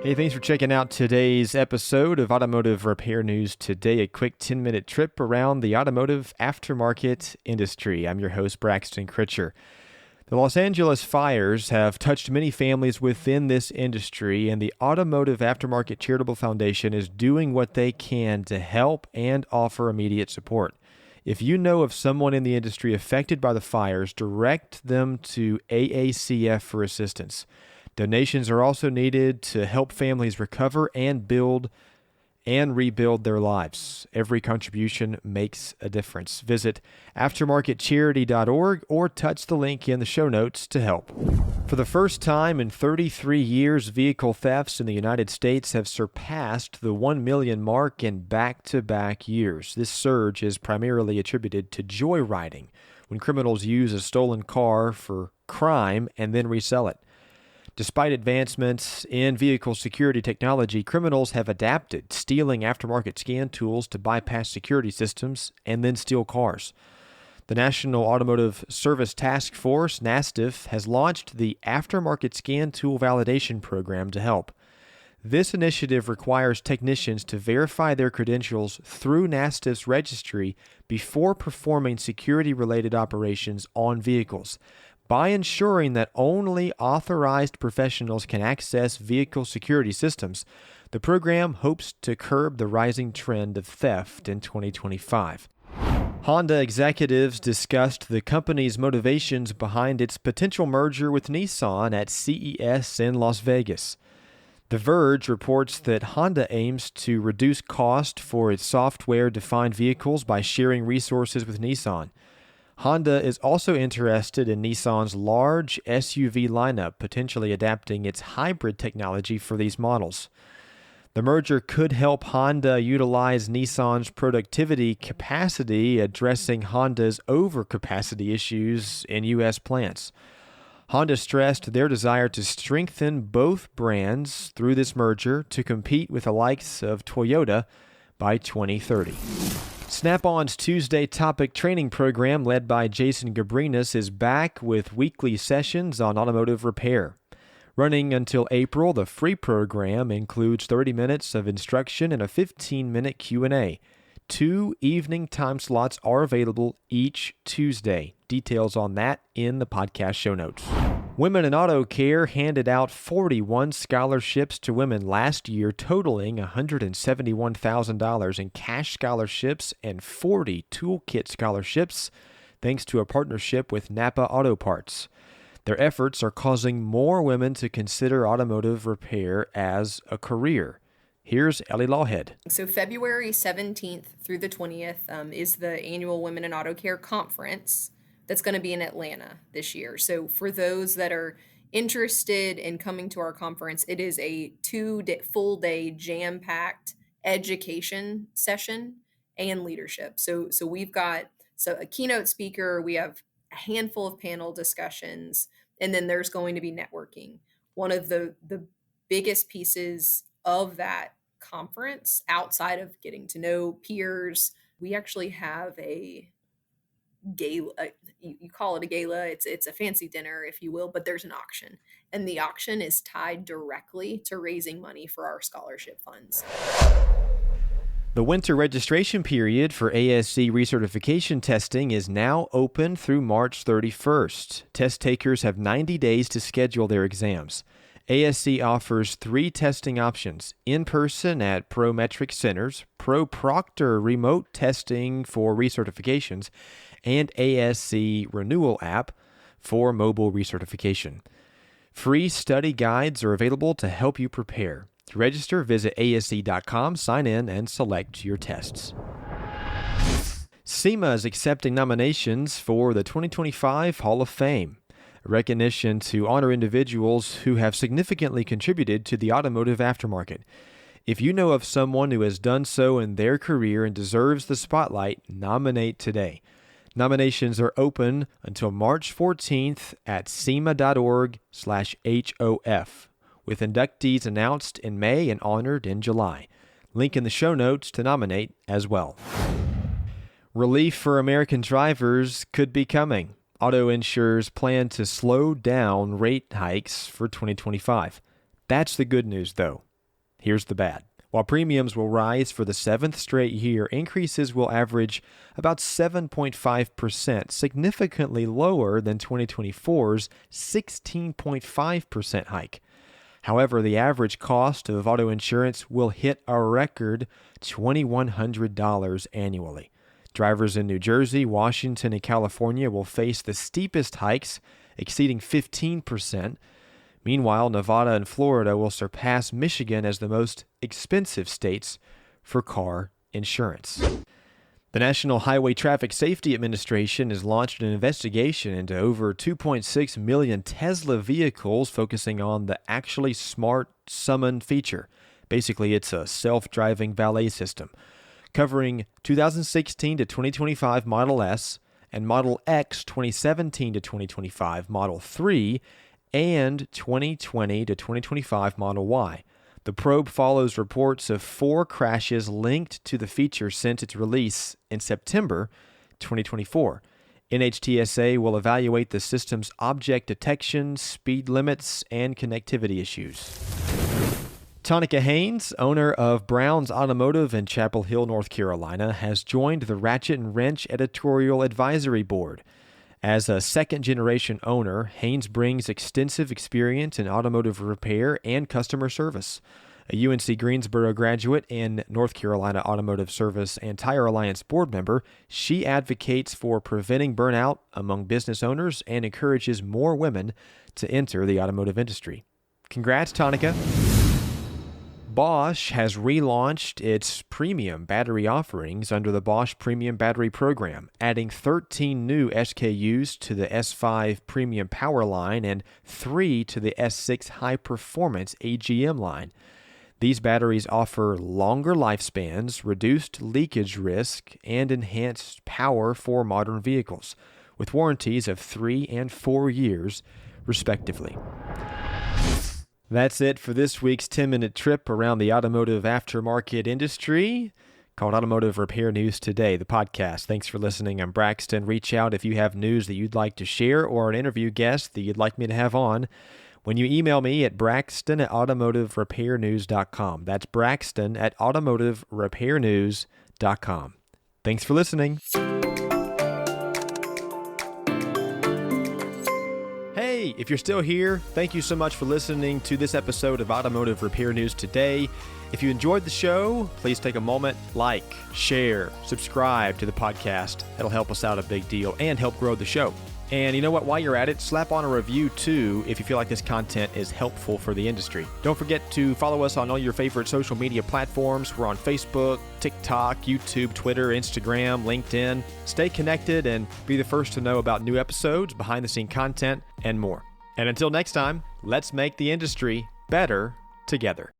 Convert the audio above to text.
Hey, thanks for checking out today's episode of Automotive Repair News Today, a quick 10-minute trip around the automotive aftermarket industry. I'm your host, Braxton Critcher. The Los Angeles fires have touched many families within this industry, and the Automotive Aftermarket Charitable Foundation is doing what they can to help and offer immediate support. If you know of someone in the industry affected by the fires, direct them to AACF for assistance. Donations are also needed to help families recover and build and rebuild their lives. Every contribution makes a difference. Visit aftermarketcharity.org or touch the link in the show notes to help. For the first time in 33 years, vehicle thefts in the United States have surpassed the 1 million mark in back-to-back years. This surge is primarily attributed to joyriding, when criminals use a stolen car for crime and then resell it. Despite advancements in vehicle security technology, criminals have adapted, stealing aftermarket scan tools to bypass security systems and then steal cars. The National Automotive Service Task Force, NASTIF, has launched the Aftermarket Scan Tool Validation Program to help. This initiative requires technicians to verify their credentials through NASTIF's registry before performing security-related operations on vehicles. By ensuring that only authorized professionals can access vehicle security systems, the program hopes to curb the rising trend of theft in 2025. Honda executives discussed the company's motivations behind its potential merger with Nissan at CES in Las Vegas. The Verge reports that Honda aims to reduce cost for its software-defined vehicles by sharing resources with Nissan. Honda is also interested in Nissan's large SUV lineup, potentially adapting its hybrid technology for these models. The merger could help Honda utilize Nissan's productivity capacity, addressing Honda's overcapacity issues in U.S. plants. Honda stressed their desire to strengthen both brands through this merger to compete with the likes of Toyota by 2030. Snap-on's Tuesday topic training program led by Jason Gabrinas is back with weekly sessions on automotive repair. Running until April, the free program includes 30 minutes of instruction and a 15-minute Q&A. 2 evening time slots are available each Tuesday. Details on that in the podcast show notes. Women in Auto Care handed out 41 scholarships to women last year, totaling $171,000 in cash scholarships and 40 toolkit scholarships, thanks to a partnership with Napa Auto Parts. Their efforts are causing more women to consider automotive repair as a career. Here's Ellie Lawhead. So February 17th through the 20th is the annual Women in Auto Care Conference that's going to be in Atlanta this year. So for those that are interested in coming to our conference, it is a 2-day, full-day jam-packed education session and leadership. So we've got a keynote speaker, we have a handful of panel discussions, and then there's going to be networking. One of the biggest pieces of that conference, outside of getting to know peers, we actually have a gala. You call it a gala, it's a fancy dinner, if you will, but there's an auction, and the auction is tied directly to raising money for our scholarship funds. The winter registration period for ASC recertification testing is now open through March 31st. Test takers have 90 days to schedule their exams. ASC offers 3 testing options: in-person at Prometric Centers, ProProctor remote testing for recertifications, and ASC Renewal app for mobile recertification. Free study guides are available to help you prepare. To register, visit ASC.com, sign in, and select your tests. SEMA is accepting nominations for the 2025 Hall of Fame, a recognition to honor individuals who have significantly contributed to the automotive aftermarket. If you know of someone who has done so in their career and deserves the spotlight, nominate today. Nominations are open until March 14th at SEMA.org/HOF, with inductees announced in May and honored in July. Link in the show notes to nominate as well. Relief for American drivers could be coming. Auto insurers plan to slow down rate hikes for 2025. That's the good news, though. Here's the bad. While premiums will rise for the 7th straight year, increases will average about 7.5%, significantly lower than 2024's 16.5% hike. However, the average cost of auto insurance will hit a record $2,100 annually. Drivers in New Jersey, Washington, and California will face the steepest hikes, exceeding 15%. Meanwhile, Nevada and Florida will surpass Michigan as the most expensive states for car insurance. The National Highway Traffic Safety Administration has launched an investigation into over 2.6 million Tesla vehicles, focusing on the Actually Smart Summon feature. Basically, it's a self-driving valet system, covering 2016 to 2025 Model S and Model X 2017 to 2025 Model 3 and 2020 to 2025 Model Y. The probe follows reports of 4 crashes linked to the feature since its release in September 2024. NHTSA will evaluate the system's object detection, speed limits, and connectivity issues. Tonica Haynes, owner of Brown's Automotive in Chapel Hill, North Carolina, has joined the Ratchet and Wrench Editorial Advisory Board. As a second-generation owner, Haynes brings extensive experience in automotive repair and customer service. A UNC Greensboro graduate and North Carolina Automotive Service and Tire Alliance board member, she advocates for preventing burnout among business owners and encourages more women to enter the automotive industry. Congrats, Tonica. Bosch has relaunched its premium battery offerings under the Bosch Premium Battery Program, adding 13 new SKUs to the S5 Premium Power line and 3 to the S6 High Performance AGM line. These batteries offer longer lifespans, reduced leakage risk, and enhanced power for modern vehicles, with warranties of 3 and 4 years, respectively. That's it for this week's 10-minute trip around the automotive aftermarket industry, called Automotive Repair News Today, the podcast. Thanks for listening. I'm Braxton. Reach out if you have news that you'd like to share or an interview guest that you'd like me to have on when you email me at braxton@automotiverepairnews.com. That's braxton@automotiverepairnews.com. Thanks for listening. Hey, if you're still here, thank you so much for listening to this episode of Automotive Repair News Today. If you enjoyed the show, please take a moment, like, share, subscribe to the podcast. It'll help us out a big deal and help grow the show. And you know what? While you're at it, slap on a review too if you feel like this content is helpful for the industry. Don't forget to follow us on all your favorite social media platforms. We're on Facebook, TikTok, YouTube, Twitter, Instagram, LinkedIn. Stay connected and be the first to know about new episodes, behind-the-scene content, and more. And until next time, let's make the industry better together.